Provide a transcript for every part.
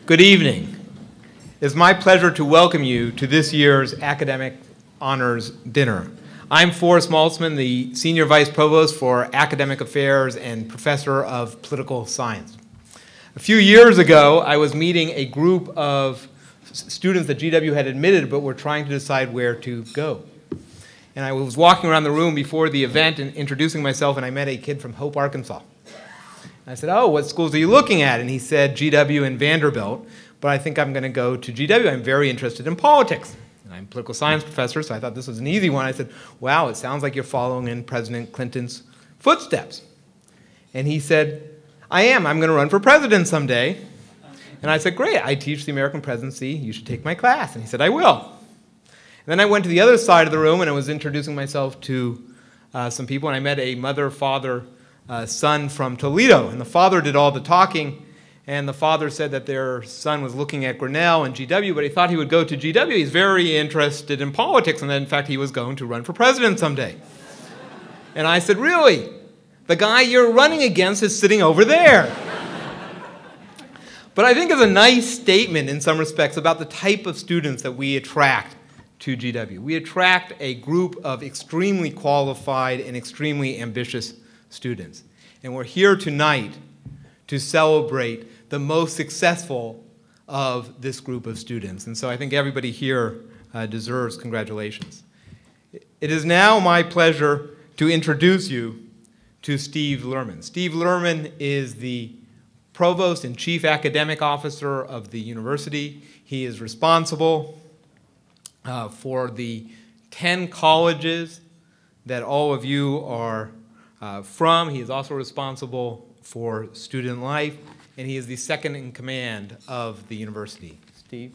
Good evening. It's my pleasure to welcome you to this year's Academic Honors Dinner. I'm Forrest Maltzman, the Senior Vice Provost for Academic Affairs and Professor of Political Science. A few years ago, I was meeting a group of students that GW had admitted but were trying to decide where to go. And I was walking around the room before the event and introducing myself, and I met a kid from Hope, Arkansas. I said, "Oh, what schools are you looking at?" And he said, "GW and Vanderbilt, but I think I'm going to go to GW. I'm very interested in politics." And I'm a political science professor, so I thought this was an easy one. I said, "Wow, it sounds like you're following in President Clinton's footsteps." And he said, "I am. I'm going to run for president someday." And I said, "Great. I teach the American presidency. You should take my class." And he said, "I will." And then I went to the other side of the room, and I was introducing myself to some people, and I met a mother, father, son from Toledo, and the father did all the talking, and the father said that their son was looking at Grinnell and GW, but he thought he would go to GW. He's very interested in politics, and that in fact he was going to run for president someday. And I said, "Really? The guy you're running against is sitting over there." But I think it's a nice statement in some respects about the type of students that we attract to GW. We attract a group of extremely qualified and extremely ambitious students. And we're here tonight to celebrate the most successful of this group of students. And so I think everybody here deserves congratulations. It is now my pleasure to introduce you to Steve Lerman. Steve Lerman is the Provost and Chief Academic Officer of the university. He is responsible for the 10 colleges that all of you are from. He is also responsible for student life, and he is the second in command of the university. Steve?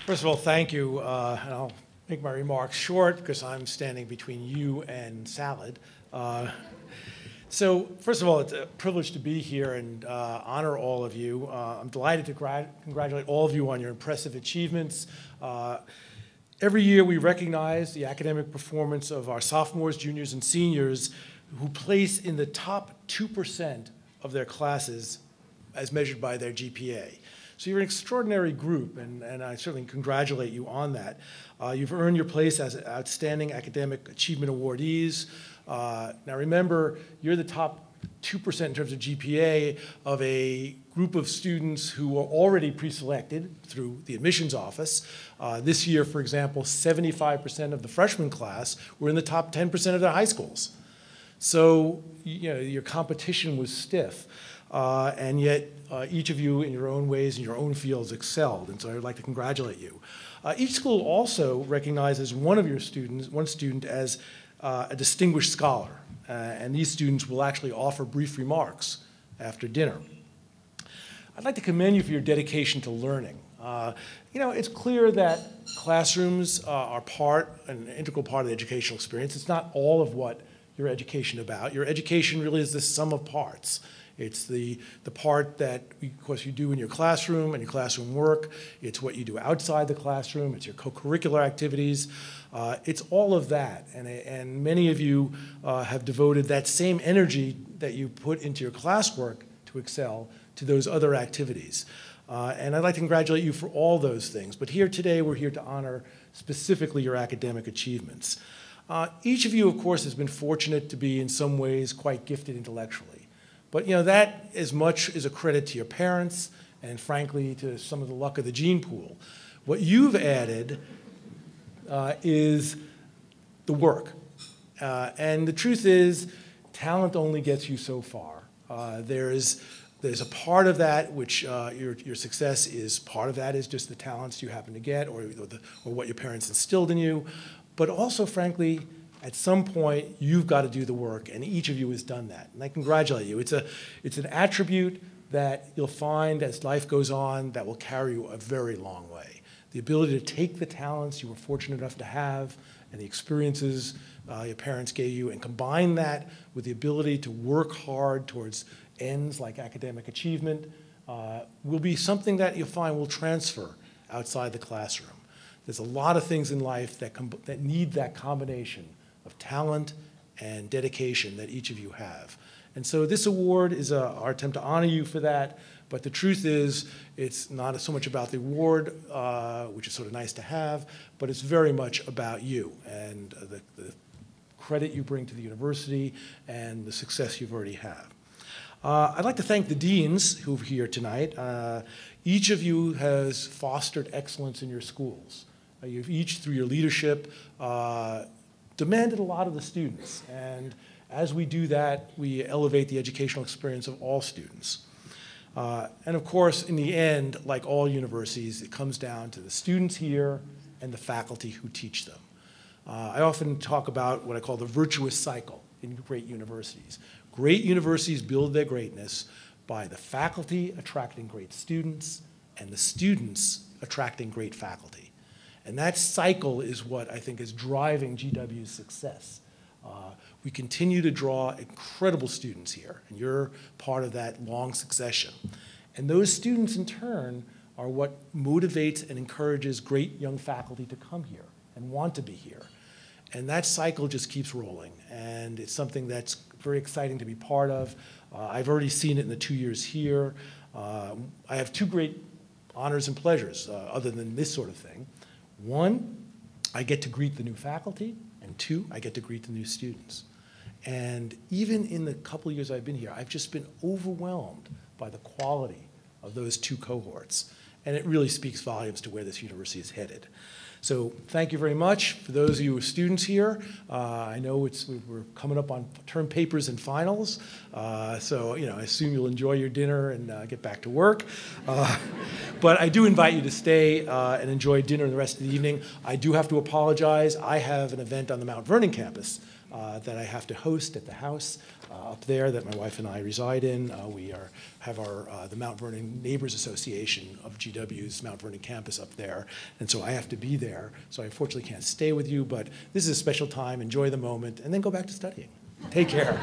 First of all, thank you, and I'll make my remarks short because I'm standing between you and salad. So first of all, it's a privilege to be here and honor all of you. I'm delighted to congratulate all of you on your impressive achievements. Every year we recognize the academic performance of our sophomores, juniors, and seniors who place in the top 2% of their classes as measured by their GPA. So you're an extraordinary group, and I certainly congratulate you on that. You've earned your place as outstanding academic achievement awardees. Now remember, you're the top 2% in terms of GPA of a group of students who were already pre-selected through the admissions office. This year, for example, 75% of the freshman class were in the top 10% of their high schools. So your competition was stiff, and yet each of you in your own ways, in your own fields, excelled, and so I'd like to congratulate you. Each school also recognizes one student as a distinguished scholar, and these students will actually offer brief remarks after dinner. I'd like to commend you for your dedication to learning. It's clear that classrooms are an integral part of the educational experience. It's not all of what your education is about. Your education really is the sum of parts. It's the part that, of course, you do in your classroom and your classroom work. It's what you do outside the classroom. It's your co-curricular activities. It's all of that. And many of you have devoted that same energy that you put into your classwork to excel to those other activities. And I'd like to congratulate you for all those things. But here today, we're here to honor specifically your academic achievements. Each of you, of course, has been fortunate to be in some ways quite gifted intellectually. But that as much is a credit to your parents and frankly to some of the luck of the gene pool. What you've added is the work. And the truth is, talent only gets you so far. There's a part of that which your success is, part of that is just the talents you happen to get or what your parents instilled in you. But also, frankly, at some point, you've got to do the work, and each of you has done that. And I congratulate you. It's an attribute that you'll find as life goes on that will carry you a very long way. The ability to take the talents you were fortunate enough to have and the experiences your parents gave you and combine that with the ability to work hard towards ends like academic achievement will be something that you'll find will transfer outside the classroom. There's a lot of things in life that need that combination of talent and dedication that each of you have. And so this award is our attempt to honor you for that, but the truth is it's not so much about the award, which is sort of nice to have, but it's very much about you and the credit you bring to the university and the success you've already had. I'd like to thank the deans who are here tonight. Each of you has fostered excellence in your schools. You've each, through your leadership, demanded a lot of the students. And as we do that, we elevate the educational experience of all students. And of course, in the end, like all universities, it comes down to the students here and the faculty who teach them. I often talk about what I call the virtuous cycle in great universities. Great universities build their greatness by the faculty attracting great students and the students attracting great faculty. And that cycle is what I think is driving GW's success. We continue to draw incredible students here, and you're part of that long succession. And those students, in turn, are what motivates and encourages great young faculty to come here and want to be here. And that cycle just keeps rolling, and it's something that's very exciting to be part of. I've already seen it in the 2 years here. I have two great honors and pleasures, other than this sort of thing. One, I get to greet the new faculty, and two, I get to greet the new students. And even in the couple of years I've been here, I've just been overwhelmed by the quality of those two cohorts. And it really speaks volumes to where this university is headed. So thank you very much. For those of you who are students here, I know we're coming up on term papers and finals, so I assume you'll enjoy your dinner and get back to work. But I do invite you to stay and enjoy dinner the rest of the evening. I do have to apologize. I have an event on the Mount Vernon campus that I have to host at the house up there that my wife and I reside in. We have the Mount Vernon Neighbors Association of GW's Mount Vernon campus up there, and so I have to be there. So I unfortunately can't stay with you, but this is a special time. Enjoy the moment, and then go back to studying. Take care.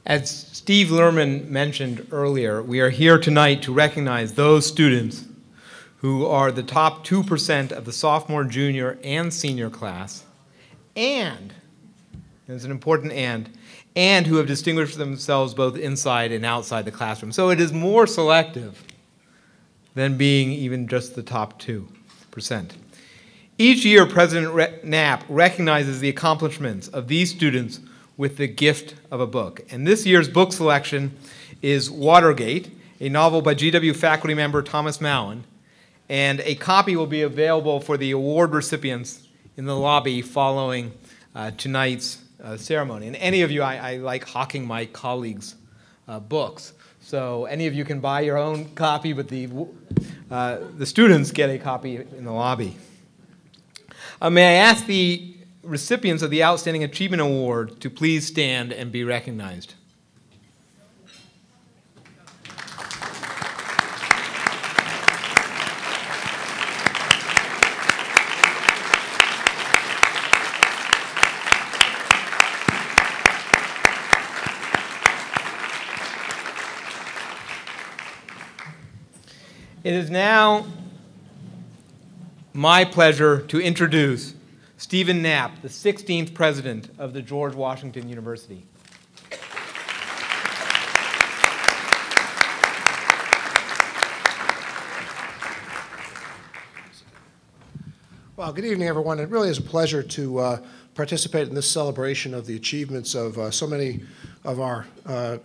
As Steve Lerman mentioned earlier, we are here tonight to recognize those students who are the top 2% of the sophomore, junior, and senior class, and there's an important and who have distinguished themselves both inside and outside the classroom. So it is more selective than being even just the top 2%. Each year, President Knapp recognizes the accomplishments of these students with the gift of a book. And this year's book selection is Watergate, a novel by GW faculty member Thomas Mallon, and a copy will be available for the award recipients in the lobby following tonight's ceremony. And any of you, I like hawking my colleagues' books. So any of you can buy your own copy, but the students get a copy in the lobby. May I ask the recipients of the Outstanding Achievement Award to please stand and be recognized. It is now my pleasure to introduce Stephen Knapp, the 16th president of the George Washington University. Well, good evening, everyone. It really is a pleasure to participate in this celebration of the achievements of so many of our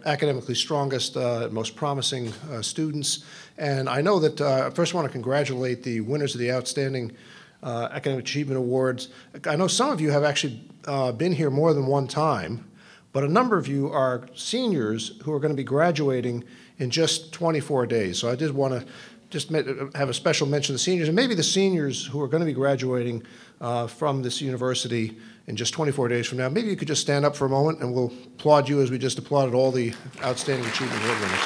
academically strongest, most promising students. And I know that I first want to congratulate the winners of the Outstanding Academic Achievement Awards. I know some of you have actually been here more than one time, but a number of you are seniors who are going to be graduating in just 24 days. So I did want to just have a special mention of the seniors, and maybe the seniors who are going to be graduating from this university in just 24 days from now. Maybe you could just stand up for a moment, and we'll applaud you as we just applauded all the Outstanding Achievement Award winners.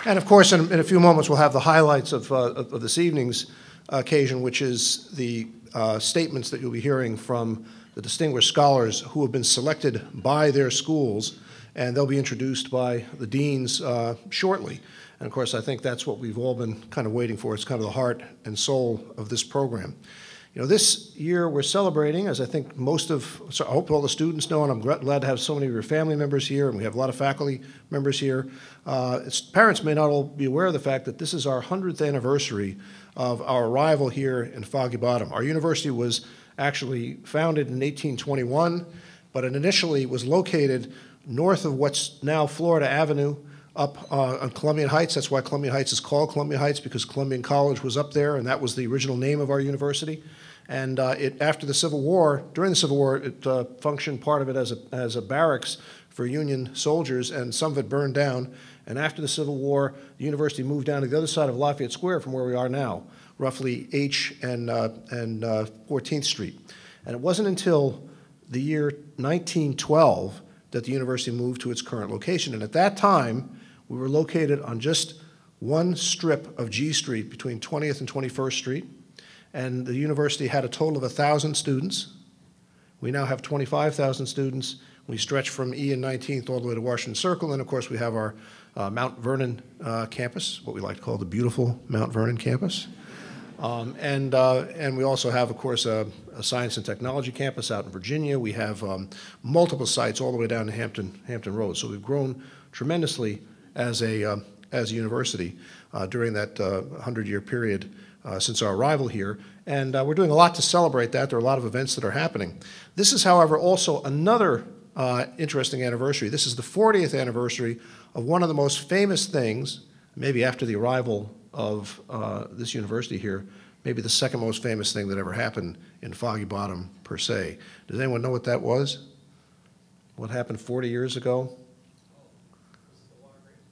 And of course, in a few moments, we'll have the highlights of this evening's occasion, which is the statements that you'll be hearing from the distinguished scholars who have been selected by their schools and they'll be introduced by the deans shortly. And of course, I think that's what we've all been kind of waiting for. It's kind of the heart and soul of this program. You know, this year we're celebrating, as I think I hope all the students know, and I'm glad to have so many of your family members here, and we have a lot of faculty members here. Parents may not all be aware of the fact that this is our 100th anniversary of our arrival here in Foggy Bottom. Our university was actually founded in 1821, but it initially was located north of what's now Florida Avenue, up on Columbian Heights. That's why Columbian Heights is called Columbian Heights, because Columbian College was up there, and that was the original name of our university. And after the Civil War, during the Civil War, it functioned part of it as a barracks for Union soldiers, and some of it burned down. And after the Civil War, the university moved down to the other side of Lafayette Square from where we are now, roughly H and 14th Street. And it wasn't until the year 1912 that the university moved to its current location. And at that time, we were located on just one strip of G Street between 20th and 21st Street. And the university had a total of 1,000 students. We now have 25,000 students. We stretch from E and 19th all the way to Washington Circle. And of course, we have our Mount Vernon campus, what we like to call the beautiful Mount Vernon campus. And we also have, of course, a science and technology campus out in Virginia. We have multiple sites all the way down to Hampton Roads. So we've grown tremendously as a university during that 100-year period since our arrival here. And we're doing a lot to celebrate that. There are a lot of events that are happening. This is, however, also another interesting anniversary. This is the 40th anniversary of one of the most famous things, maybe after the arrival of this university here, maybe the second most famous thing that ever happened in Foggy Bottom, per se. Does anyone know what that was? What happened 40 years ago?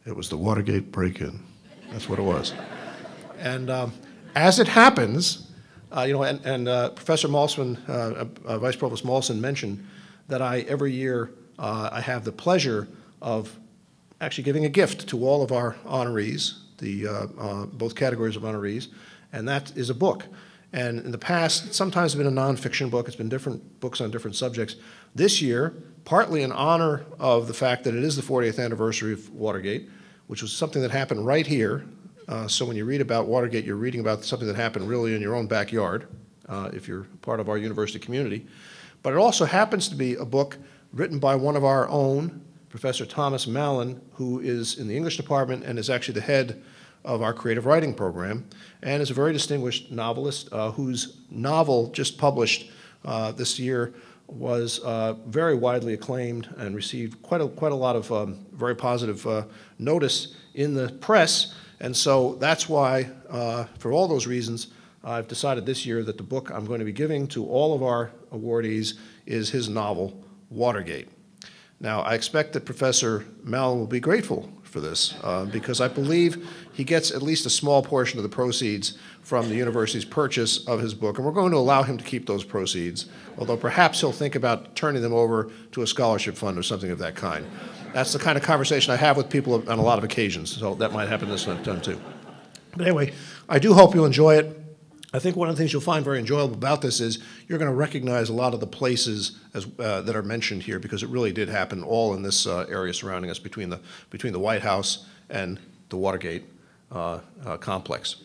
It was the Watergate break-in. That's what it was. And as it happens, you know, and Professor Malsman, Vice Provost Malson mentioned that every year I have the pleasure of actually giving a gift to all of our honorees, both categories of honorees, and that is a book. And in the past, it's sometimes been a nonfiction book. It's been different books on different subjects. This year, partly in honor of the fact that it is the 40th anniversary of Watergate, which was something that happened right here. So when you read about Watergate, you're reading about something that happened really in your own backyard, if you're part of our university community. But it also happens to be a book written by one of our own, Professor Thomas Mallon, who is in the English department and is actually the head of our creative writing program, and is a very distinguished novelist whose novel just published this year was very widely acclaimed and received quite a lot of very positive notice in the press. And so that's why, for all those reasons, I've decided this year that the book I'm going to be giving to all of our awardees is his novel, Watergate. Now, I expect that Professor Mallon will be grateful for this because I believe he gets at least a small portion of the proceeds from the university's purchase of his book, and we're going to allow him to keep those proceeds, although perhaps he'll think about turning them over to a scholarship fund or something of that kind. That's the kind of conversation I have with people on a lot of occasions, so that might happen this time too. But anyway, I do hope you'll enjoy it. I think one of the things you'll find very enjoyable about this is you're going to recognize a lot of the places that are mentioned here, because it really did happen all in this area surrounding us between the White House and the Watergate complex.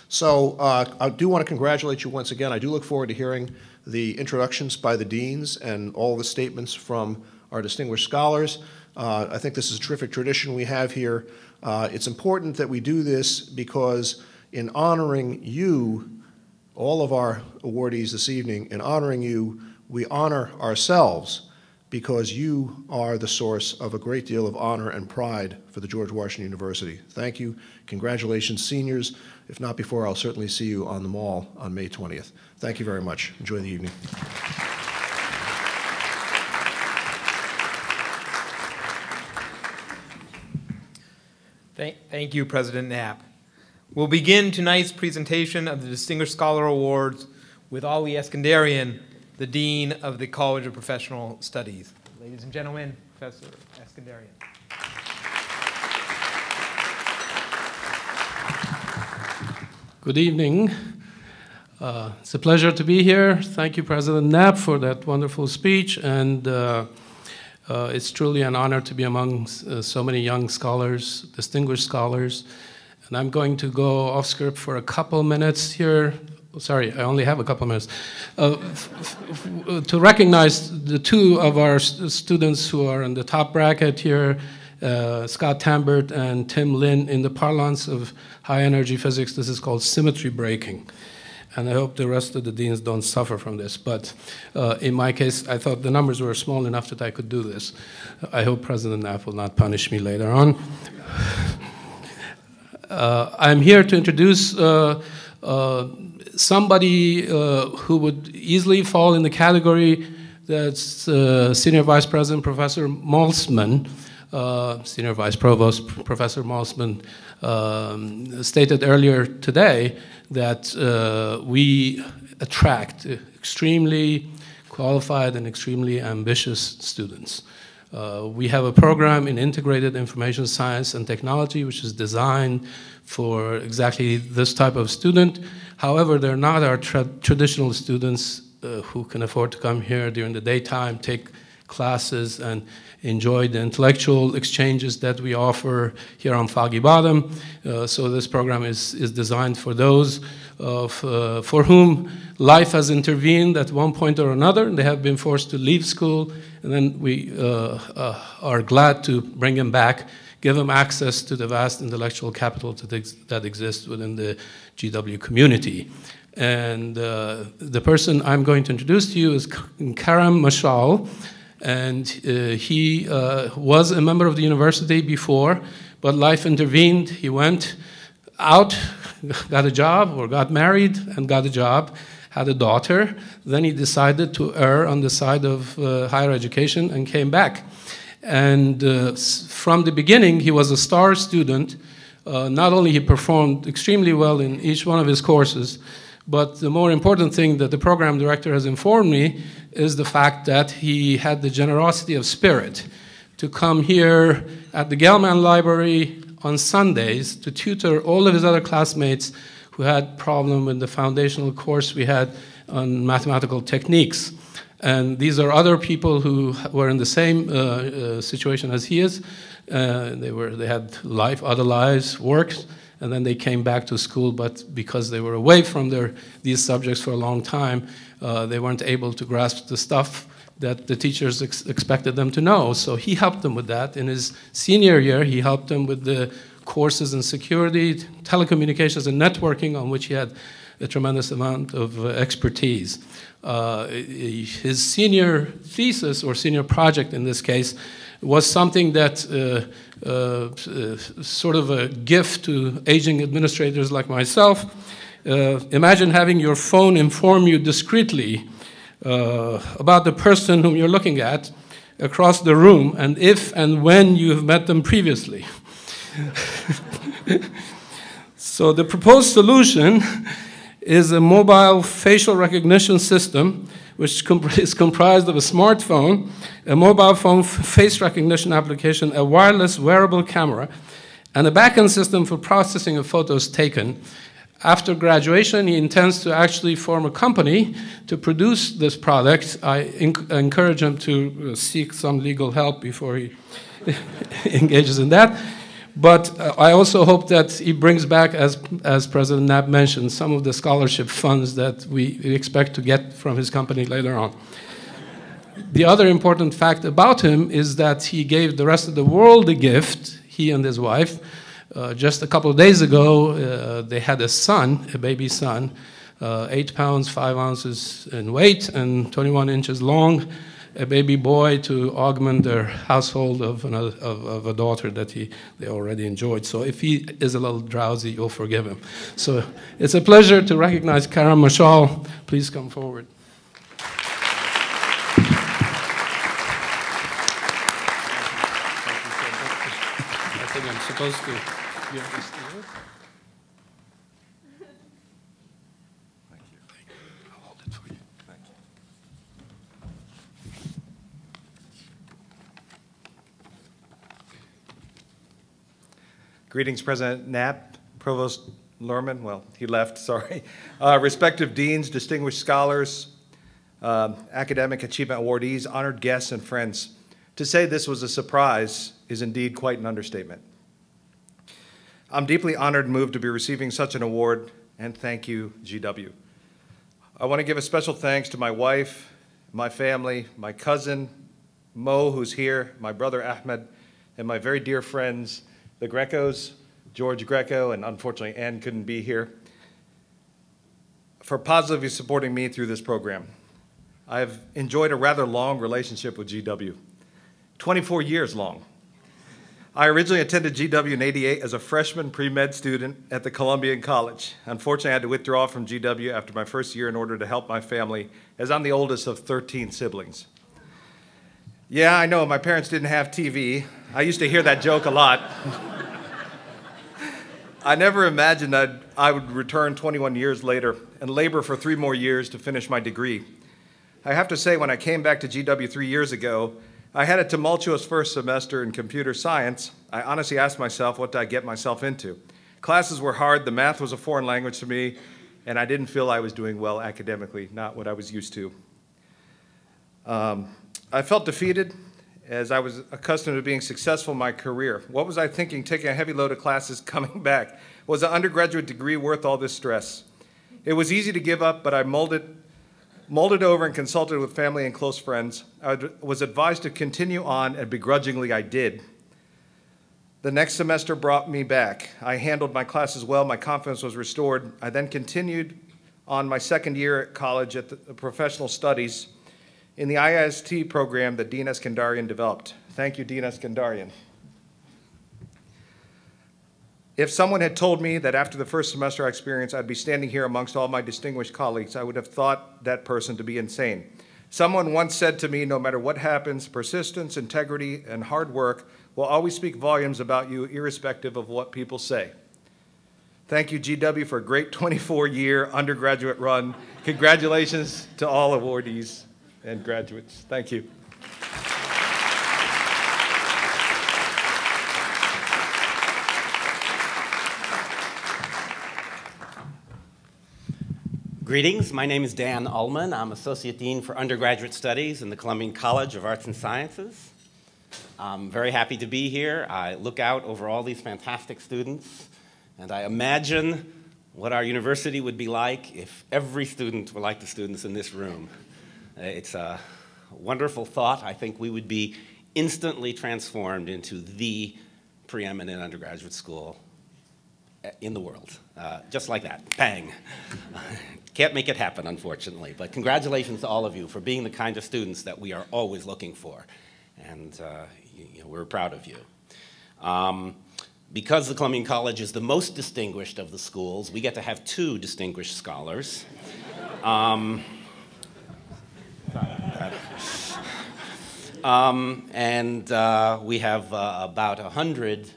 So I do want to congratulate you once again. I do look forward to hearing the introductions by the deans and all the statements from our distinguished scholars. I think this is a terrific tradition we have here. It's important that we do this because in honoring you, all of our awardees this evening, in honoring you, we honor ourselves because you are the source of a great deal of honor and pride for the George Washington University. Thank you. Congratulations, seniors. If not before, I'll certainly see you on the Mall on May 20th. Thank you very much. Enjoy the evening. Thank you, President Knapp. We'll begin tonight's presentation of the Distinguished Scholar Awards with Ali Eskandarian, the Dean of the College of Professional Studies. Ladies and gentlemen, Professor Eskandarian. Good evening. It's a pleasure to be here. Thank you, President Knapp, for that wonderful speech. And It's truly an honor to be among so many young scholars, distinguished scholars. And I'm going to go off script for a couple minutes here. Sorry, I only have a couple minutes. To recognize the two of our students who are in the top bracket here, Scott Tambert and Tim Lin. In the parlance of high energy physics, this is called symmetry breaking. And I hope the rest of the deans don't suffer from this. But in my case, I thought the numbers were small enough that I could do this. I hope President Knapp will not punish me later on. I'm here to introduce somebody who would easily fall in the category that's Senior Vice President Professor Maltzman, Senior Vice Provost Professor Maltzman stated earlier today that we attract extremely qualified and extremely ambitious students. We have a program in integrated information science and technology which is designed for exactly this type of student. However, they're not our traditional students who can afford to come here during the daytime, take classes, and enjoy the intellectual exchanges that we offer here on Foggy Bottom. So this program is designed for those for whom life has intervened at one point or another. They have been forced to leave school, and then we are glad to bring them back, give them access to the vast intellectual capital that exists within the GW community. And the person I'm going to introduce to you is Karam Mashal. And he was a member of the university before, but life intervened. He went out, got a job, or got married and got a job, had a daughter. Then he decided to err on the side of higher education and came back. And from the beginning, he was a star student. Not only he performed extremely well in each one of his courses, but the more important thing that the program director has informed me is the fact that he had the generosity of spirit to come here at the Gell-Mann Library on Sundays to tutor all of his other classmates who had problem with the foundational course we had on mathematical techniques. And these are other people who were in the same situation as he is. They had other lives, worked, and then they came back to school, but because they were away from these subjects for a long time, they weren't able to grasp the stuff that the teachers expected them to know. So he helped them with that. In his senior year, he helped them with the courses in security, telecommunications, and networking, on which he had a tremendous amount of expertise. His senior thesis, or senior project in this case, was something that sort of a gift to aging administrators like myself. Imagine having your phone inform you discreetly about the person whom you're looking at across the room, and if and when you have met them previously. So the proposed solution is a mobile facial recognition system which is comprised of a smartphone, a mobile phone face recognition application, a wireless wearable camera, and a backend system for processing of photos taken. After graduation, he intends to actually form a company to produce this product. I encourage him to seek some legal help before he engages in that. But I also hope that he brings back, as President Knapp mentioned, some of the scholarship funds that we expect to get from his company later on. The other important fact about him is that he gave the rest of the world a gift, he and his wife. Just a couple of days ago, they had a son, a baby son, 8 pounds, 5 ounces in weight and 21 inches long, a baby boy to augment their household of a daughter that they already enjoyed. So if he is a little drowsy, you'll forgive him. So it's a pleasure to recognize Karam Mashal. Please come forward. I think I'm supposed to give this to you. Thank you. I'll hold it for you. Thank you. Greetings, President Knapp, Provost Lerman, well, he left, sorry, respective deans, distinguished scholars, academic achievement awardees, honored guests, and friends. To say this was a surprise is indeed quite an understatement. I'm deeply honored and moved to be receiving such an award, and thank you, GW. I want to give a special thanks to my wife, my family, my cousin, Mo, who's here, my brother Ahmed, and my very dear friends, the Grecos, George Greco, and unfortunately Ann couldn't be here, for positively supporting me through this program. I have enjoyed a rather long relationship with GW, 24 years long. I originally attended GW in '88 as a freshman pre-med student at the Columbian College. Unfortunately, I had to withdraw from GW after my first year in order to help my family, as I'm the oldest of 13 siblings. Yeah, I know, my parents didn't have TV. I used to hear that joke a lot. I never imagined that I would return 21 years later and labor for 3 more years to finish my degree. I have to say, when I came back to GW 3 years ago, I had a tumultuous first semester in computer science. I honestly asked myself, what did I get myself into? Classes were hard, the math was a foreign language to me, and I didn't feel I was doing well academically, not what I was used to. I felt defeated, as I was accustomed to being successful in my career. What was I thinking, taking a heavy load of classes, coming back? Was an undergraduate degree worth all this stress? It was easy to give up, but I molded over and consulted with family and close friends. I was advised to continue on, and begrudgingly I did. The next semester brought me back. I handled my classes well, my confidence was restored. I then continued on my second year at college at the professional studies in the IIST program that Dean Eskandarian developed. Thank you, Dean Eskandarian. If someone had told me that after the first semester I experienced, I'd be standing here amongst all my distinguished colleagues, I would have thought that person to be insane. Someone once said to me, no matter what happens, persistence, integrity, and hard work will always speak volumes about you, irrespective of what people say. Thank you, GW, for a great 24-year undergraduate run. Congratulations to all awardees and graduates. Thank you. Greetings, my name is Dan Ullman. I'm Associate Dean for Undergraduate Studies in the Columbian College of Arts and Sciences. I'm very happy to be here. I look out over all these fantastic students, and I imagine what our university would be like if every student were like the students in this room. It's a wonderful thought. I think we would be instantly transformed into the preeminent undergraduate school in the world, just like that, bang. Can't make it happen, unfortunately, but congratulations to all of you for being the kind of students that we are always looking for, and we're proud of you. Because the Columbian College is the most distinguished of the schools, we get to have 2 distinguished scholars. We have about 100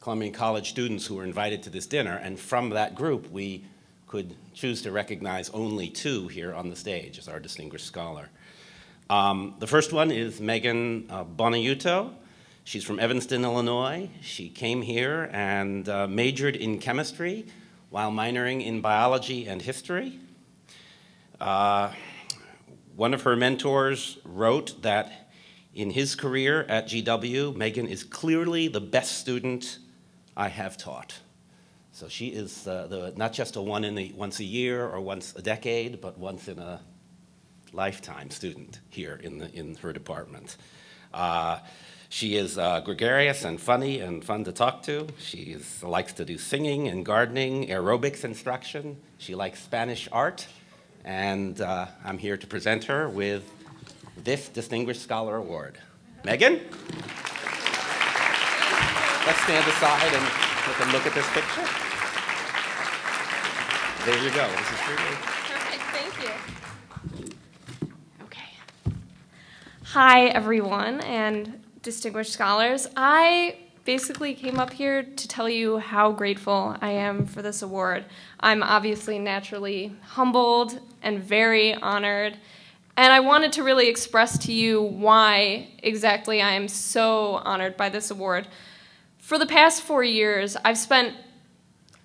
Columbian College students who were invited to this dinner, and from that group we could choose to recognize only 2 here on the stage as our distinguished scholar. The first one is Megan Bonaiuto. She's from Evanston, Illinois. She came here and majored in chemistry while minoring in biology and history. One of her mentors wrote that in his career at GW, Megan is clearly the best student I have taught. So she is not just a once a year or once a decade, but once in a lifetime student here in her department. She is gregarious and funny and fun to talk to. She likes to do singing and gardening, aerobics instruction. She likes Spanish art. And I'm here to present her with this Distinguished Scholar Award. Megan? Let's stand aside and take a look at this picture. There you go. This is for you. Perfect. Thank you. Okay. Hi, everyone, and distinguished scholars. I basically came up here to tell you how grateful I am for this award. I'm obviously naturally humbled and very honored, and I wanted to really express to you why exactly I am so honored by this award. For the past 4 years, I've spent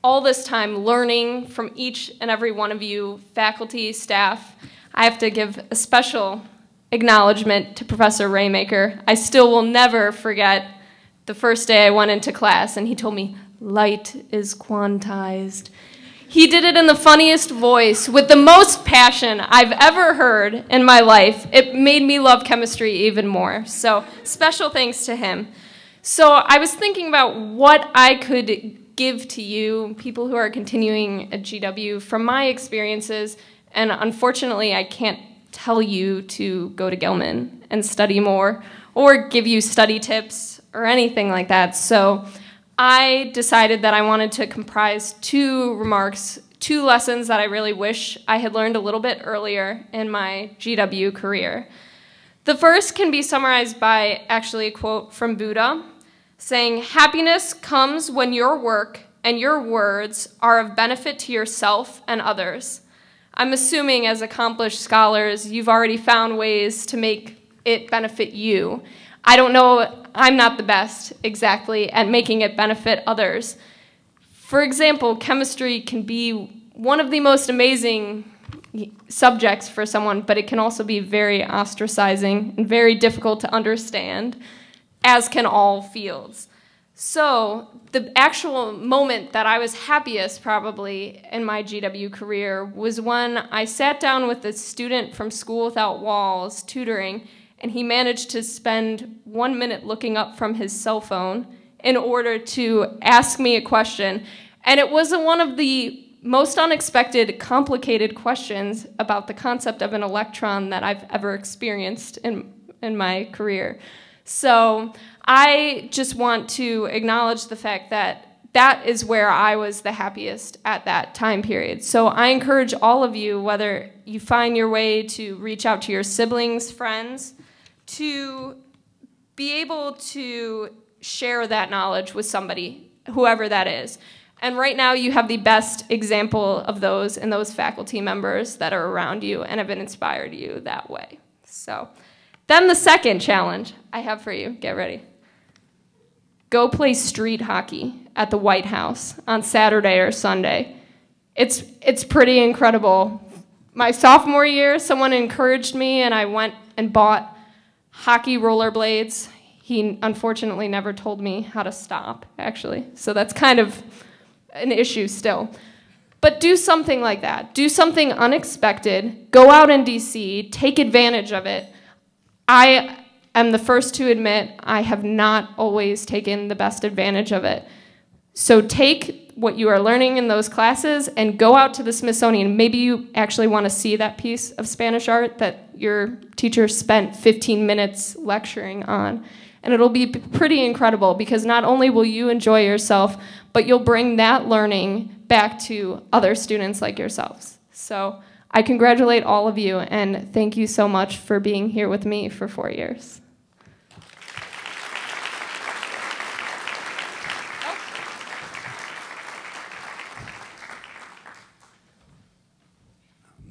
all this time learning from each and every one of you, faculty, staff. I have to give a special acknowledgement to Professor Raymaker. I still will never forget the first day I went into class and he told me, light is quantized. He did it in the funniest voice with the most passion I've ever heard in my life. It made me love chemistry even more. So special thanks to him. So I was thinking about what I could give to you, people who are continuing at GW, from my experiences, and unfortunately I can't tell you to go to Gilman and study more or give you study tips or anything like that. So I decided that I wanted to comprise 2 remarks, 2 lessons that I really wish I had learned a little bit earlier in my GW career. The first can be summarized by actually a quote from Buddha saying, happiness comes when your work and your words are of benefit to yourself and others. I'm assuming as accomplished scholars, you've already found ways to make it benefit you. I don't know, I'm not the best exactly at making it benefit others. For example, chemistry can be one of the most amazing subjects for someone, but it can also be very ostracizing and very difficult to understand, as can all fields. So the actual moment that I was happiest probably in my GW career was when I sat down with a student from School Without Walls tutoring, and he managed to spend 1 minute looking up from his cell phone in order to ask me a question. And it was one of the most unexpected, complicated questions about the concept of an electron that I've ever experienced in my career. So I just want to acknowledge the fact that that is where I was the happiest at that time period. So I encourage all of you, whether you find your way to reach out to your siblings, friends, to be able to share that knowledge with somebody, whoever that is. And right now you have the best example of those and those faculty members that are around you and have inspired you that way. So then the second challenge I have for you, get ready. Go play street hockey at the White House on Saturday or Sunday. It's pretty incredible. My sophomore year, someone encouraged me and I went and bought hockey rollerblades. He unfortunately never told me how to stop, actually. So that's kind of an issue still. But do something like that. Do something unexpected. Go out in DC. Take advantage of it. I am the first to admit I have not always taken the best advantage of it. So take what you are learning in those classes and go out to the Smithsonian. Maybe you actually want to see that piece of Spanish art that your teacher spent 15 minutes lecturing on. And it'll be pretty incredible because not only will you enjoy yourself, but you'll bring that learning back to other students like yourselves. So I congratulate all of you, and thank you so much for being here with me for 4 years.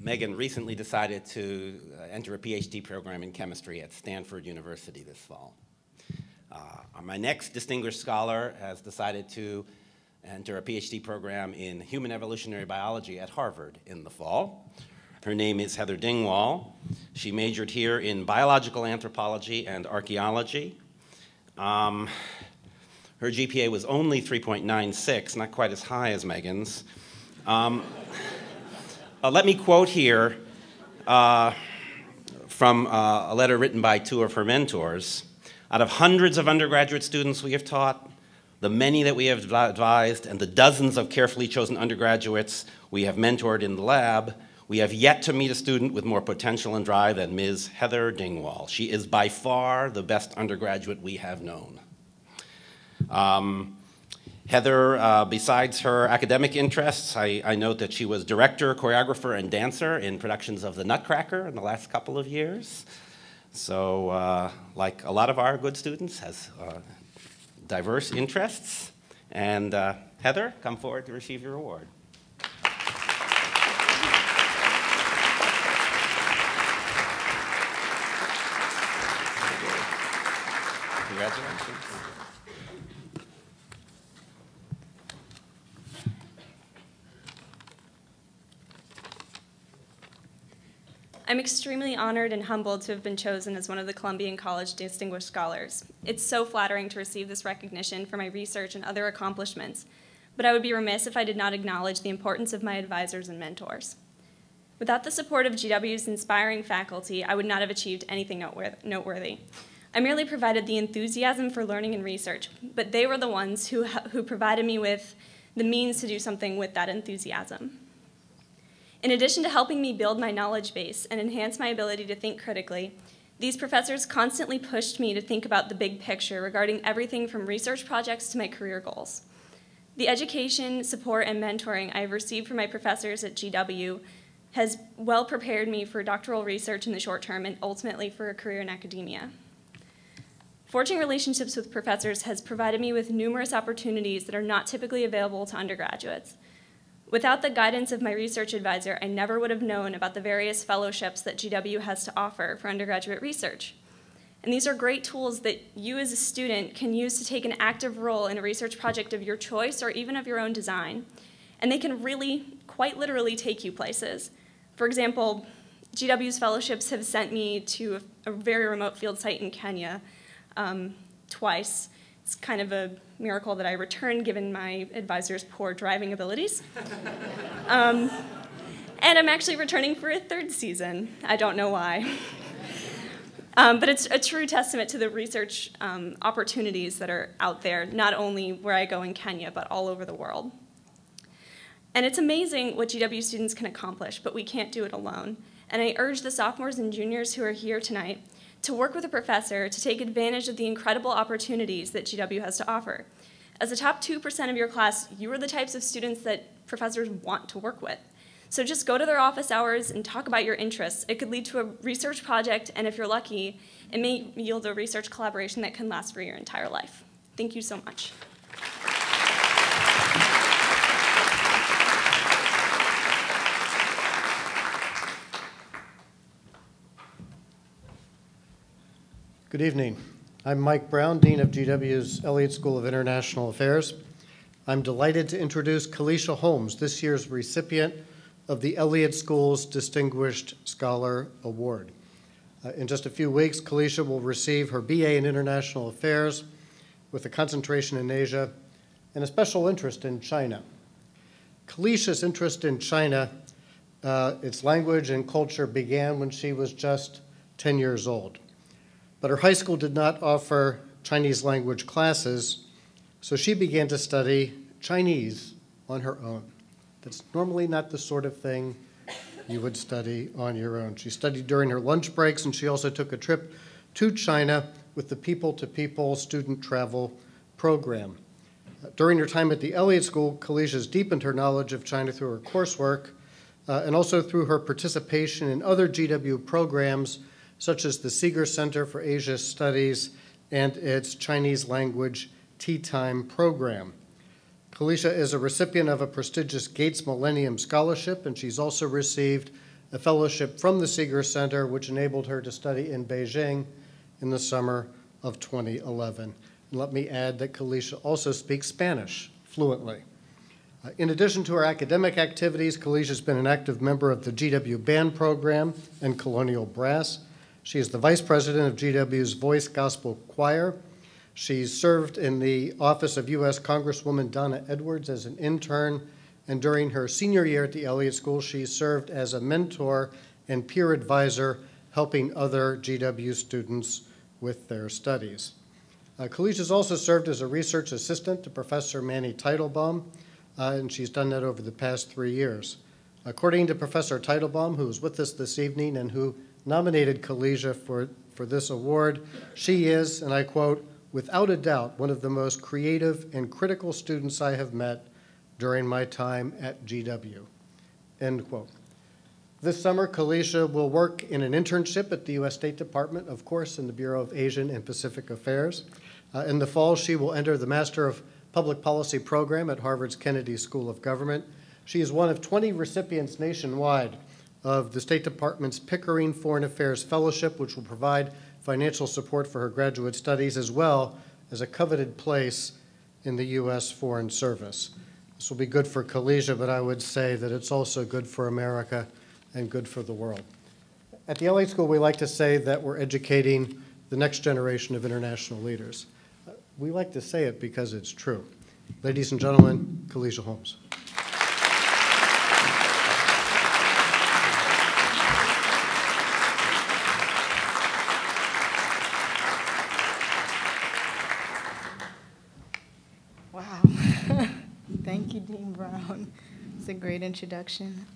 Megan recently decided to enter a PhD program in chemistry at Stanford University this fall. My next distinguished scholar has decided to enter a PhD program in human evolutionary biology at Harvard in the fall. Her name is Heather Dingwall. She majored here in biological anthropology and archaeology. Her GPA was only 3.96, not quite as high as Megan's. Let me quote here from a letter written by 2 of her mentors. Out of hundreds of undergraduate students we have taught, the many that we have advised, and the dozens of carefully chosen undergraduates we have mentored in the lab, we have yet to meet a student with more potential and drive than Ms. Heather Dingwall. She is by far the best undergraduate we have known. Heather, besides her academic interests, I note that she was director, choreographer, and dancer in productions of The Nutcracker in the last couple of years. So, like a lot of our good students, has diverse interests. And Heather, come forward to receive your award. Congratulations. I'm extremely honored and humbled to have been chosen as one of the Columbian College Distinguished Scholars. It's so flattering to receive this recognition for my research and other accomplishments, but I would be remiss if I did not acknowledge the importance of my advisors and mentors. Without the support of GW's inspiring faculty, I would not have achieved anything noteworthy. I merely provided the enthusiasm for learning and research, but they were the ones who provided me with the means to do something with that enthusiasm. In addition to helping me build my knowledge base and enhance my ability to think critically, these professors constantly pushed me to think about the big picture regarding everything from research projects to my career goals. The education, support, and mentoring I have received from my professors at GW has well prepared me for doctoral research in the short term and ultimately for a career in academia. Forging relationships with professors has provided me with numerous opportunities that are not typically available to undergraduates. Without the guidance of my research advisor, I never would have known about the various fellowships that GW has to offer for undergraduate research. And these are great tools that you as a student can use to take an active role in a research project of your choice or even of your own design. And they can really, quite literally, take you places. For example, GW's fellowships have sent me to a very remote field site in Kenya twice. It's kind of a miracle that I returned given my advisor's poor driving abilities. And I'm actually returning for a third season. I don't know why. But it's a true testament to the research opportunities that are out there, not only where I go in Kenya, but all over the world. And it's amazing what GW students can accomplish, but we can't do it alone. And I urge the sophomores and juniors who are here tonight to work with a professor to take advantage of the incredible opportunities that GW has to offer. As the top 2% of your class, you are the types of students that professors want to work with. So just go to their office hours and talk about your interests. It could lead to a research project, and if you're lucky, it may yield a research collaboration that can last for your entire life. Thank you so much. Good evening. I'm Mike Brown, Dean of GW's Elliott School of International Affairs. I'm delighted to introduce Kalisha Holmes, this year's recipient of the Elliott School's Distinguished Scholar Award. In just a few weeks, Kalisha will receive her BA in International Affairs with a concentration in Asia and a special interest in China. Kalisha's interest in China, its language and culture, began when she was just 10 years old. But her high school did not offer Chinese language classes, so she began to study Chinese on her own. That's normally not the sort of thing you would study on your own. She studied during her lunch breaks, and she also took a trip to China with the People-to-People student travel program. During her time at the Elliott School, Kalisha's deepened her knowledge of China through her coursework and also through her participation in other GW programs such as the Seeger Center for Asia Studies and its Chinese language Tea Time program. Kalisha is a recipient of a prestigious Gates Millennium Scholarship, and she's also received a fellowship from the Seeger Center, which enabled her to study in Beijing in the summer of 2011. And let me add that Kalisha also speaks Spanish fluently. In addition to her academic activities, Kalisha's been an active member of the GW Band Program and Colonial Brass. She is the vice president of GW's Voice Gospel Choir. She's served in the office of U.S. Congresswoman Donna Edwards as an intern, and during her senior year at the Elliott School, she served as a mentor and peer advisor, helping other GW students with their studies. Kalisha's also served as a research assistant to Professor Manny Teitelbaum, and she's done that over the past 3 years. According to Professor Teitelbaum, who is with us this evening and who nominated Kalisha for this award, she is, and I quote, "without a doubt, one of the most creative and critical students I have met during my time at GW," end quote. This summer, Kalisha will work in an internship at the U.S. State Department, of course, in the Bureau of Asian and Pacific Affairs. In the fall, she will enter the Master of Public Policy program at Harvard's Kennedy School of Government. She is one of 20 recipients nationwide of the State Department's Pickering Foreign Affairs Fellowship, which will provide financial support for her graduate studies, as well as a coveted place in the U.S. Foreign Service. This will be good for Kalisha, but I would say that it's also good for America and good for the world. At the Elliott School, we like to say that we're educating the next generation of international leaders. We like to say it because it's true. Ladies and gentlemen, Kalisha Holmes. Wow. Thank you, Dean Brown. It's a great introduction.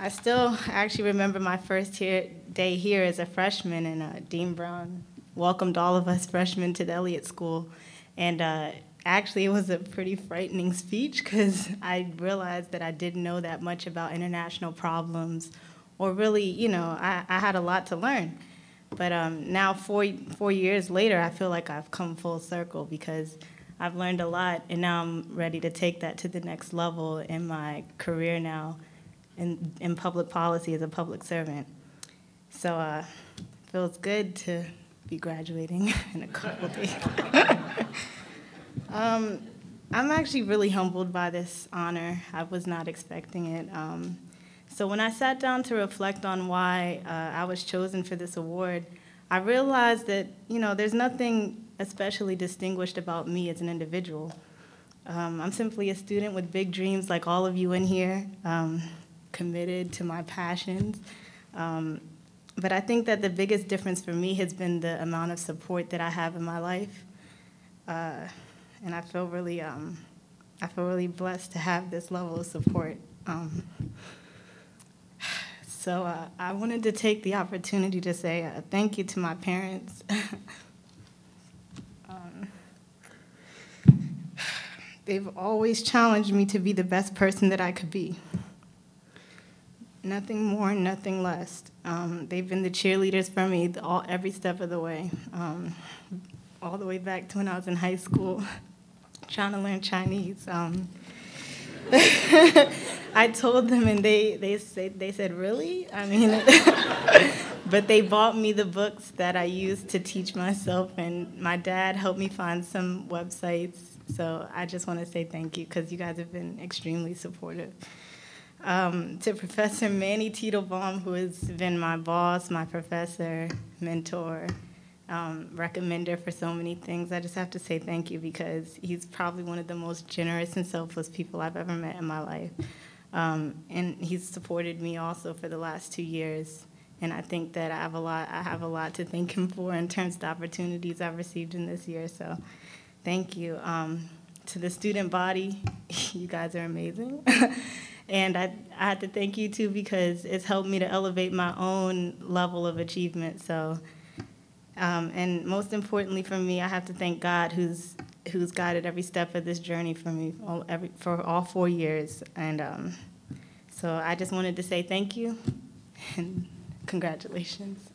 I still actually remember my first day here as a freshman, and Dean Brown welcomed all of us freshmen to the Elliott School. And actually, it was a pretty frightening speech because I realized that I didn't know that much about international problems, or really, you know, I had a lot to learn. But now, four years later, I feel like I've come full circle because I've learned a lot, and now I'm ready to take that to the next level in my career now in public policy as a public servant. So it feels good to be graduating in a couple of days. I'm actually really humbled by this honor. I was not expecting it. So when I sat down to reflect on why I was chosen for this award, I realized that, you know, there's nothing especially distinguished about me as an individual. I'm simply a student with big dreams like all of you in here, committed to my passions. But I think that the biggest difference for me has been the amount of support that I have in my life. And I feel really blessed to have this level of support. So I wanted to take the opportunity to say thank you to my parents. They've always challenged me to be the best person that I could be. Nothing more, nothing less. They've been the cheerleaders for me every step of the way, all the way back to when I was in high school, trying to learn Chinese. I told them, and they said, really? I mean, but they bought me the books that I used to teach myself, and my dad helped me find some websites. So I just want to say thank you, because you guys have been extremely supportive. To Professor Manny Titelbaum, who has been my boss, my professor, mentor, recommender for so many things, I just have to say thank you, because he's probably one of the most generous and selfless people I've ever met in my life. And he's supported me also for the last 2 years. And I think that I have a lot to thank him for in terms of the opportunities I've received in this year. So thank you. To the student body, you guys are amazing. And I have to thank you, too, because it's helped me to elevate my own level of achievement. So, and most importantly for me, I have to thank God, who's guided every step of this journey for me for all 4 years. And so I just wanted to say thank you and congratulations.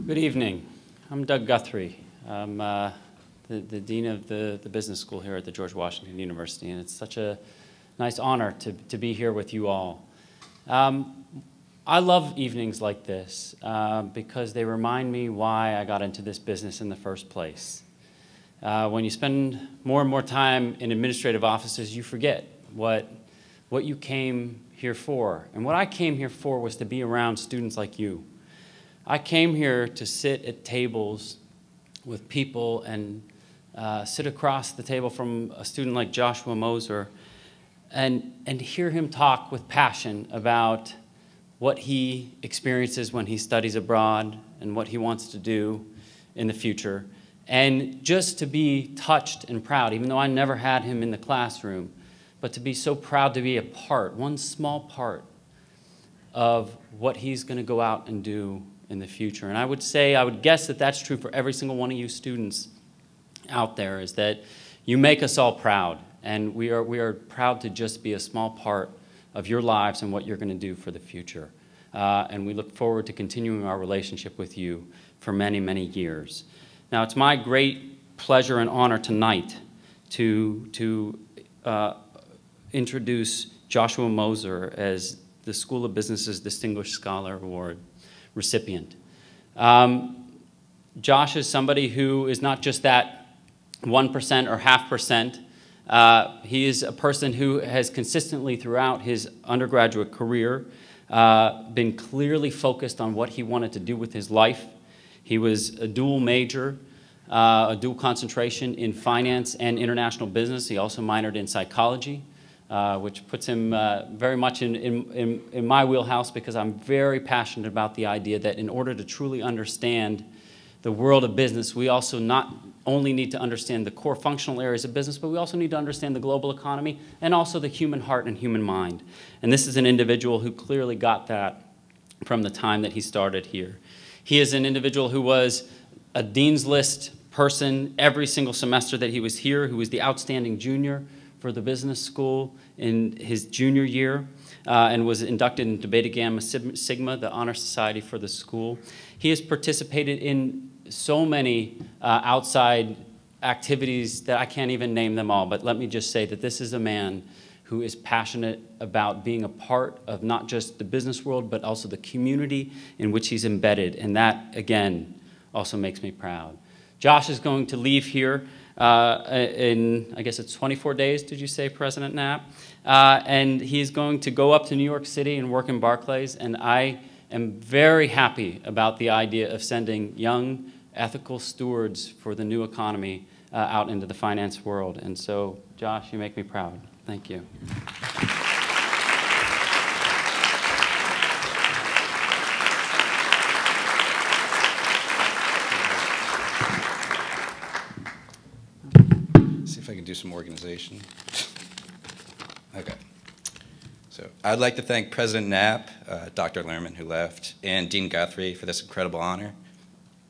Good evening. I'm Doug Guthrie. I'm the Dean of the Business School here at the George Washington University, and it's such a nice honor to be here with you all. I love evenings like this because they remind me why I got into this business in the first place. When you spend more and more time in administrative offices, you forget what you came here for. And what I came here for was to be around students like you. I came here to sit at tables with people and sit across the table from a student like Joshua Moser and hear him talk with passion about what he experiences when he studies abroad and what he wants to do in the future. And just to be touched and proud, even though I never had him in the classroom, but to be so proud to be a part, one small part of what he's going to go out and do in the future. And I would guess that that's true for every single one of you students out there, is that you make us all proud. And we are proud to just be a small part of your lives and what you're going to do for the future. And we look forward to continuing our relationship with you for many, many years. Now, it's my great pleasure and honor tonight to introduce Joshua Moser as the School of Business's Distinguished Scholar Award recipient. Josh is somebody who is not just that 1% or 0.5%. He is a person who has consistently throughout his undergraduate career been clearly focused on what he wanted to do with his life. He was a dual major, a dual concentration in finance and international business. He also minored in psychology, which puts him very much in my wheelhouse, because I'm very passionate about the idea that in order to truly understand the world of business, we also not only need to understand the core functional areas of business, but we also need to understand the global economy and also the human heart and human mind. And this is an individual who clearly got that from the time that he started here. He is an individual who was a Dean's List person every single semester that he was here, who was the outstanding junior for the business school in his junior year, and was inducted into Beta Gamma Sigma, the honor society for the school. He has participated in so many outside activities that I can't even name them all, but let me just say that this is a man who is passionate about being a part of not just the business world, but also the community in which he's embedded, and that, again, also makes me proud. Josh is going to leave here in, I guess it's 24 days, did you say, President Knapp? And he's going to go up to New York City and work in Barclays, and I am very happy about the idea of sending young, ethical stewards for the new economy out into the finance world. And so, Josh, you make me proud. Thank you. See if I can do some organization. Okay. So I'd like to thank President Knapp, Dr. Lerman, who left, and Dean Guthrie for this incredible honor.